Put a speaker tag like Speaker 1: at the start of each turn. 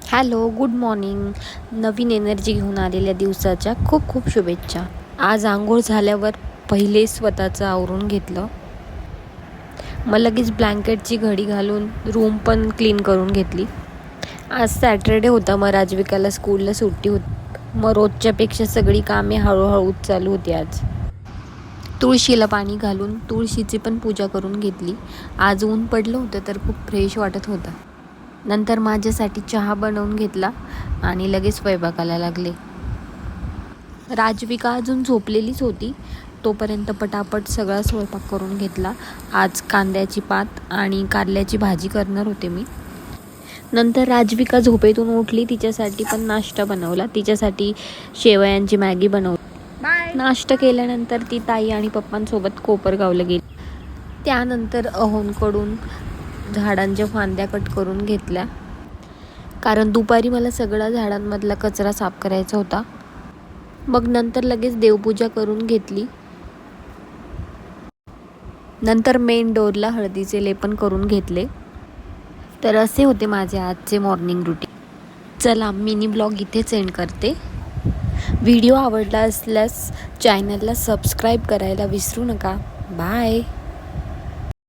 Speaker 1: Hello, good morning. नवीन energy घेऊन आलेल्या दिवसाच्या खूप खूप शुभेच्छा. आज अंघोळ झाल्यावर पहिले स्वतःचं आवरून घेतलं. मग लगेच ब्लँकेटची घडी घालून रूम पण क्लीन करून घेतली. आज सॅटरडे होता, मग राजविकाला स्कूलला सुट्टी होती. मग रोजच्यापेक्षा सगळी कामे हळूहळू चालू होती. आज तुळशीला पाणी घालून तुळशीची पण पूजा करून घेतली. आज ऊन पडलं होतं तर खूप फ्रेश वाटत होतं. नंतर माझ्यासाठी चहा बनवून घेतला आणि लगेच स्वयंपाकाला लागले. राजविका अजून झोपलेलीच होती. तोपर्यंत पटापट सगळा स्वयंपाक करून घेतला. आज कांद्याची पात आणि कारल्याची भाजी करणार होते मी. नंतर राजविका झोपेतून उठली. तिच्यासाठी पण नाश्ता बनवला. तिच्यासाठी शेवयांची मॅगी बनवली. नाश्ता केल्यानंतर ती ताई आणि पप्पांसोबत कोपरगावला गेली. त्यानंतर अहोंकडून झाडांच्या फांद्या कट करून घेतल्या, कारण दुपारी मला सगळा झाडांमधला कचरा साफ करायचा होता. मग नंतर लगेच देवपूजा करून घेतली. नंतर मेन डोअरला हळदीचे लेपन करून घेतले. तर असे होते माझे आजचे मॉर्निंग रुटीन. चला, मिनी ब्लॉग इथेच एंड करते. व्हिडिओ आवडला असल्यास चॅनलला सबस्क्राईब करायला विसरू नका. बाय.